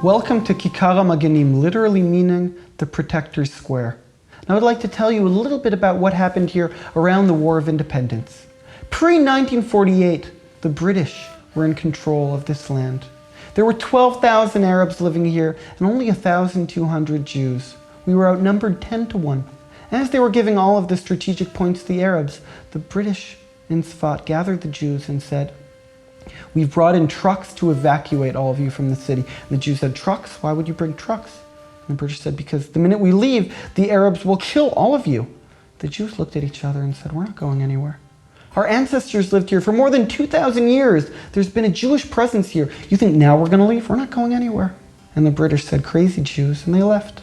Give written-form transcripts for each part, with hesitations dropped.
Welcome to Kikar hameginim, literally meaning the protector's square. Now I'd like to tell you a little bit about what happened here around the War of Independence. Pre-1948, the British were in control of this land. There were 12,000 Arabs living here and only 1,200 Jews. We were outnumbered 10 to 1. As they were giving all of the strategic points to the Arabs, the British in Sfat gathered the Jews and said, "We've brought in trucks to evacuate all of you from the city." And the Jews said, "Trucks? Why would you bring trucks?" And the British said, "Because the minute we leave, the Arabs will kill all of you." The Jews looked at each other and said, "We're not going anywhere. Our ancestors lived here for more than 2,000 years. There's been a Jewish presence here. You think now we're going to leave? We're not going anywhere." And the British said, "Crazy Jews," and they left.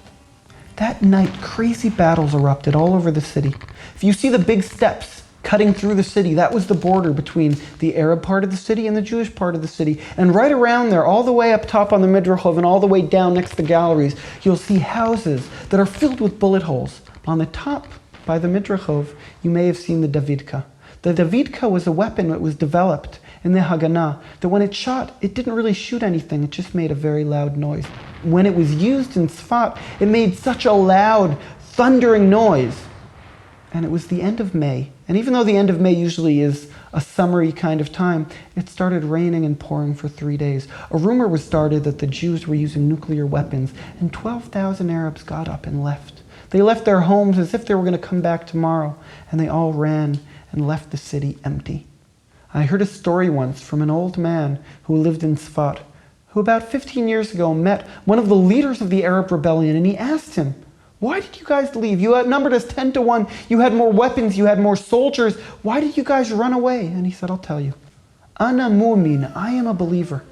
That night, crazy battles erupted all over the city. If you see the big steps cutting through the city, that was the border between the Arab part of the city and the Jewish part of the city. And right around there, all the way up top on the Midrashov and all the way down next to the galleries, you'll see houses that are filled with bullet holes. On the top, by the Midrashov, you may have seen the Davidka. The Davidka was a weapon that was developed in the Haganah, that when it shot, it didn't really shoot anything, it just made a very loud noise. When it was used in Sfat, it made such a loud, thundering noise. And it was the end of May. And even though the end of May usually is a summery kind of time, it started raining and pouring for 3 days. A rumor was started that the Jews were using nuclear weapons, and 12,000 Arabs got up and left. They left their homes as if they were going to come back tomorrow, and they all ran and left the city empty. I heard a story once from an old man who lived in Sfat, who about 15 years ago met one of the leaders of the Arab rebellion, and he asked him, "Why did you guys leave? You outnumbered us 10 to 1. You had more weapons. You had more soldiers. Why did you guys run away?" And he said, "I'll tell you. Ana mu'min, I am a believer.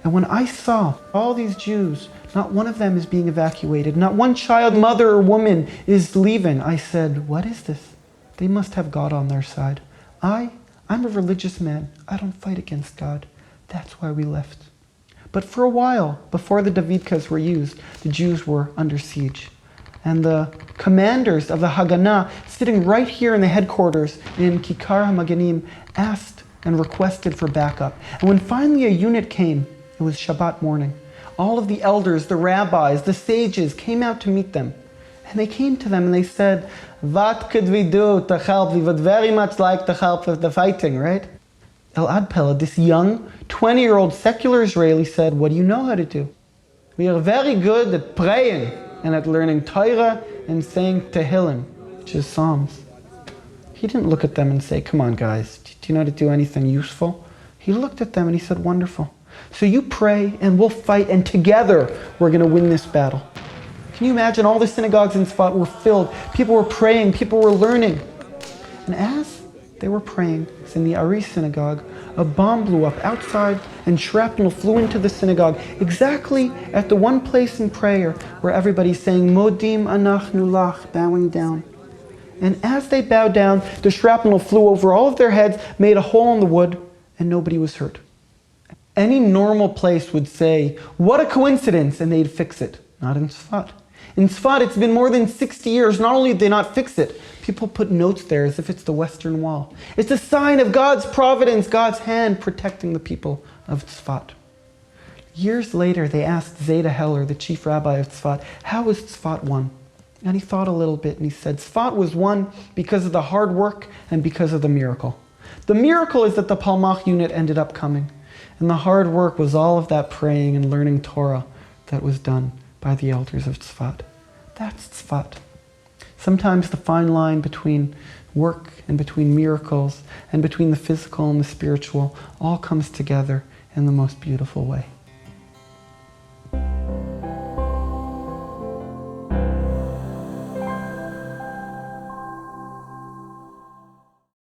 And when I saw all these Jews, not one of them is being evacuated. Not one child, mother, or woman is leaving. I said, what is this? They must have God on their side. I'm a religious man. I don't fight against God. That's why we left." But for a while, before the Davidkas were used, the Jews were under siege. And the commanders of the Haganah, sitting right here in the headquarters in Kikar hameginim, asked and requested for backup. And when finally a unit came, it was Shabbat morning. All of the elders, the rabbis, the sages came out to meet them. And they came to them and they said, "What could we do to help? We would very much like to help with the fighting," right? Elad Pella, this young 20-year-old secular Israeli, said, "What do you know how to do?" "We are very good at praying and at learning Torah and saying Tehillim," which is Psalms. He didn't look at them and say, "Come on guys, do you know how to do anything useful?" He looked at them and he said, "Wonderful. So you pray and we'll fight, and together we're going to win this battle." Can you imagine? All the synagogues in Sfat were filled. People were praying, people were learning. And as they were praying, in the Ari synagogue, a bomb blew up outside and shrapnel flew into the synagogue, exactly at the one place in prayer where everybody's saying, "Modim anachnu lach," bowing down. And as they bowed down, the shrapnel flew over all of their heads, made a hole in the wood, and nobody was hurt. Any normal place would say, "What a coincidence," and they'd fix it. Not in Sfat. In Sfat, it's been more than 60 years. Not only did they not fix it, people put notes there as if it's the Western Wall. It's a sign of God's providence, God's hand protecting the people of Sfat. Years later, they asked Zeta Heller, the chief rabbi of Sfat, how was Sfat won? And he thought a little bit and he said, Sfat was won because of the hard work and because of the miracle. The miracle is that the Palmach unit ended up coming. And the hard work was all of that praying and learning Torah that was done by the elders of Tzfat. That's Tzfat. Sometimes the fine line between work and between miracles and between the physical and the spiritual all comes together in the most beautiful way.